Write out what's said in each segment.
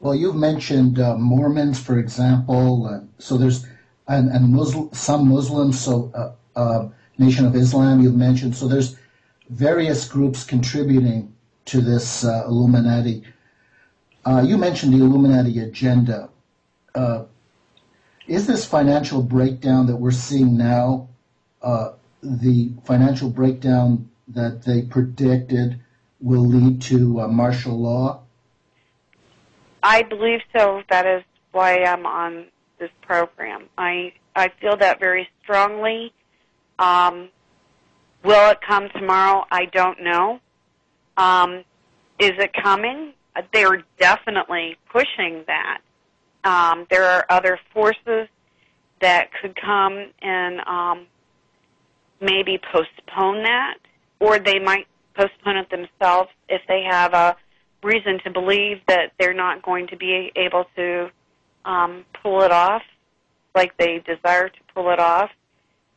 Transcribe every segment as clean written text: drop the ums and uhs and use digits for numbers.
Well, you've mentioned Mormons, for example. So there's and some Muslims. So Nation of Islam you've mentioned. So there's various groups contributing to this Illuminati. You mentioned the Illuminati agenda. Uh, is this financial breakdown that we're seeing now the financial breakdown that they predicted will lead to martial law? I believe so. That is why I'm on this program. I feel that very strongly. Will it come tomorrow? I don't know. Is it coming? They're definitely pushing that. There are other forces that could come and maybe postpone that, or they might postpone it themselves if they have a reason to believe that they're not going to be able to pull it off like they desire to pull it off,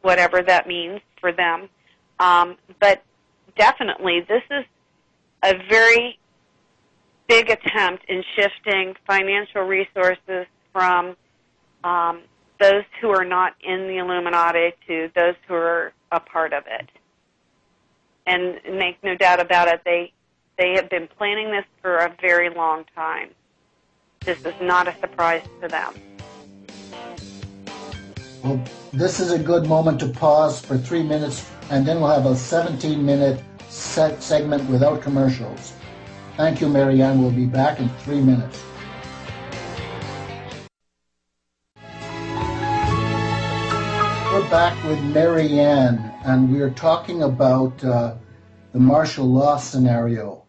whatever that means for them. But definitely, this is a very big attempt in shifting financial resources from those who are not in the Illuminati to those who are a part of it. And make no doubt about it, they have been planning this for a very long time. This is not a surprise to them. Well, this is a good moment to pause for 3 minutes, and then we'll have a 17-minute segment without commercials. Thank you, Marianne. We'll be back in 3 minutes. We're back with Marianne, and we are talking about the martial law scenario,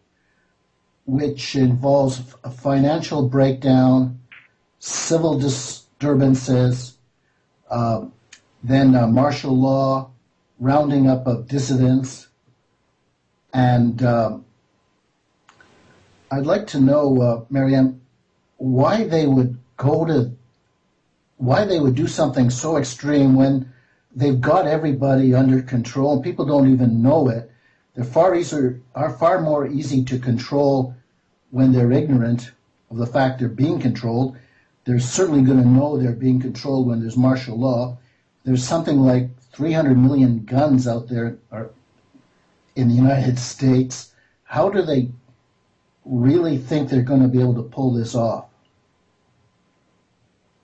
which involves a financial breakdown, civil disturbances, then martial law, rounding up of dissidents, and I'd like to know, Marianne, why they would do something so extreme when they've got everybody under control and people don't even know it. They're far more easy to control when they're ignorant of the fact they're being controlled. They're certainly going to know they're being controlled when there's martial law. There's something like 300 million guns out there in the United States. How do they really think they're going to be able to pull this off?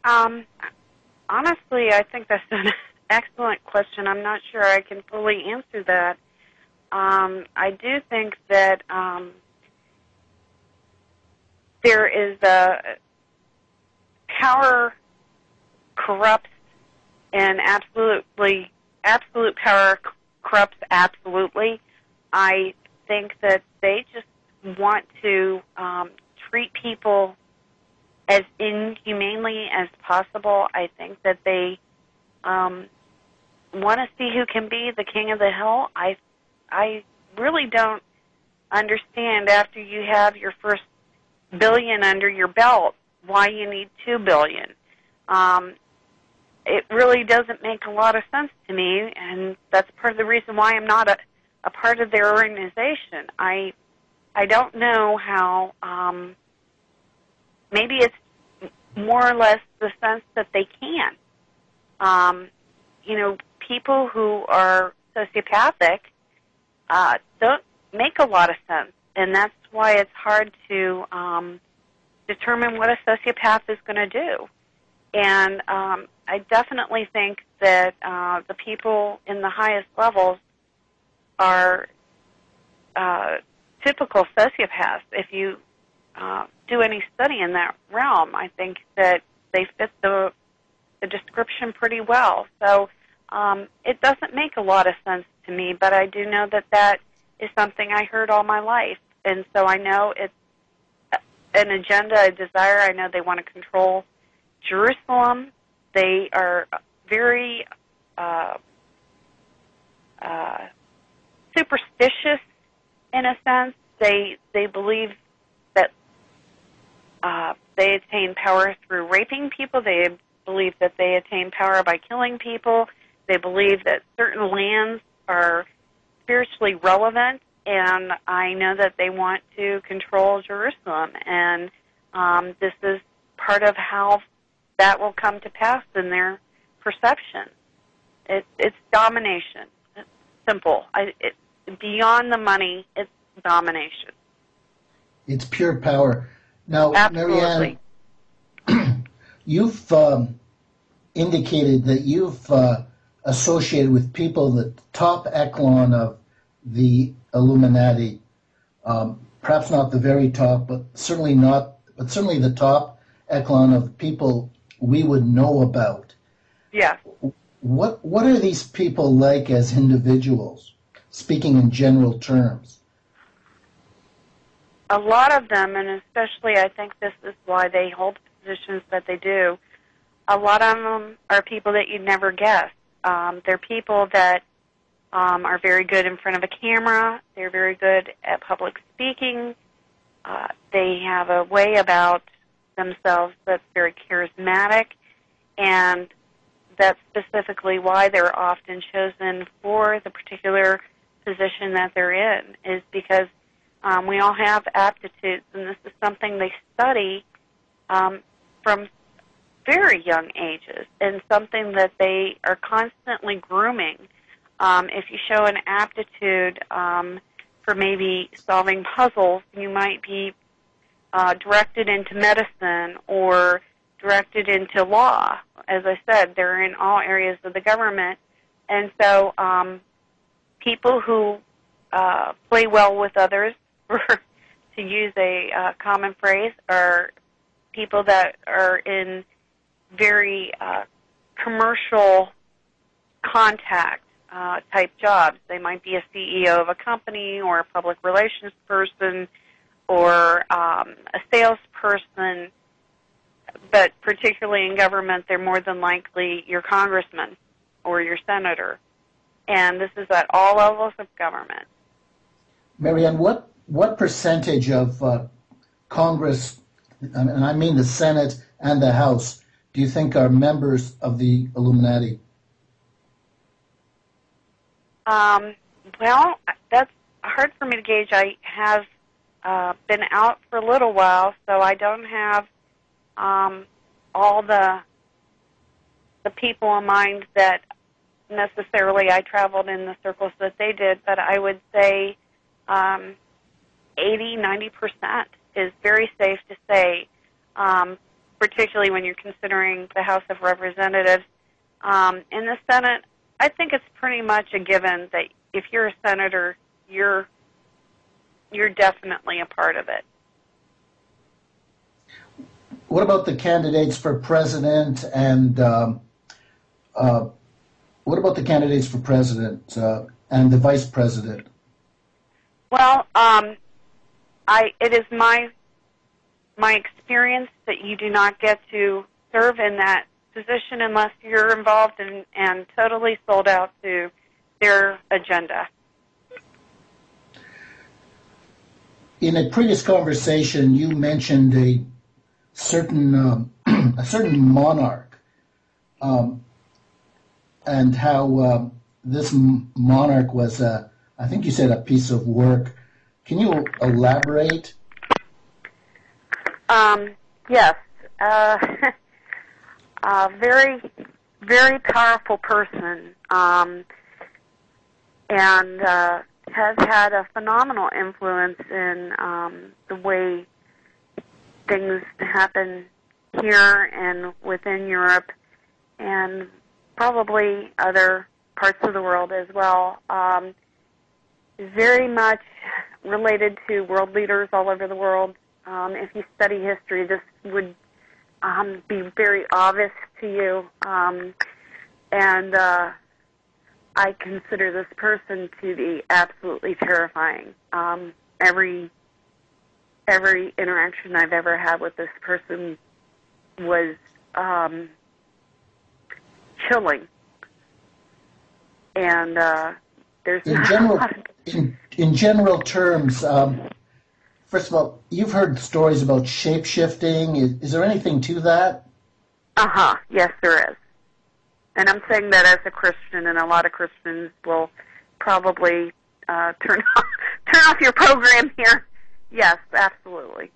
Honestly, I think that's an excellent question. I'm not sure I can fully answer that. I do think that there is power corrupts, and absolute power corrupts absolutely. I think that they just want to treat people as inhumanely as possible. I think that they want to see who can be the king of the hill. I really don't understand, after you have your first billion under your belt, why you need 2 billion. It really doesn't make a lot of sense to me, and that's part of the reason why I'm not a part of their organization. I don't know how, maybe it's more or less the sense that they can. People who are sociopathic don't make a lot of sense, and that's why it's hard to determine what a sociopath is going to do. And I definitely think that the people in the highest levels are typical sociopaths. If you do any study in that realm, I think that they fit the description pretty well. So it doesn't make a lot of sense to me, but I do know that that is something I heard all my life. And so I know it's an agenda, a desire. I know they want to control Jerusalem. They are very superstitious in a sense. They believe that they attain power through raping people. They believe that they attain power by killing people. They believe that certain lands are spiritually relevant, and I know that they want to control Jerusalem. And This is part of how that will come to pass in their perception. It's domination. It's simple. Beyond the money, it's domination. It's pure power. Now, Absolutely. Marianne, you've indicated that you've associated with people, the top echelon of the Illuminati, perhaps not the very top, but certainly the top echelon of people we would know about. Yeah. What are these people like as individuals, speaking in general terms? A lot of them, and especially I think this is why they hold positions that they do, a lot of them are people that you'd never guess. They're people that are very good in front of a camera. They're very good at public speaking. They have a way about themselves that's very charismatic, and that's specifically why they're often chosen for the particular position that they're in, is because we all have aptitudes, and this is something they study from very young ages, and something that they are constantly grooming. If you show an aptitude for maybe solving puzzles, you might be directed into medicine or directed into law. As I said, they're in all areas of the government, and so people who play well with others, to use a common phrase, are people that are in very commercial contact type jobs. They might be a CEO of a company or a public relations person or a salesperson, but particularly in government, they're more than likely your congressman or your senator. And this is at all levels of government. Marianne, what percentage of Congress, and I mean the Senate and the House, do you think are members of the Illuminati? Well, that's hard for me to gauge. I have been out for a little while, so I don't have all the people in mind that necessarily I traveled in the circles that they did, but I would say 80-90% is very safe to say, particularly when you're considering the House of Representatives. In the Senate, I think it's pretty much a given that if you're a senator, you're definitely a part of it. What about the candidates for president and what about the candidates for president and the vice president? Well, it is my experience that you do not get to serve in that position unless you're involved and totally sold out to their agenda. In a previous conversation, you mentioned a certain monarch, and how this monarch was, I think you said, a piece of work. Can you elaborate? Yes. A very, very powerful person, and has had a phenomenal influence in the way things happen here and within Europe and probably other parts of the world as well. Very much related to world leaders all over the world. If you study history, this would be very obvious to you. And I consider this person to be absolutely terrifying. Every interaction I've ever had with this person was chilling. And there's in general terms, first of all, you've heard stories about shape-shifting. Is there anything to that? Yes, there is. And I'm saying that as a Christian, and a lot of Christians will probably turn off your program here. Yes, absolutely.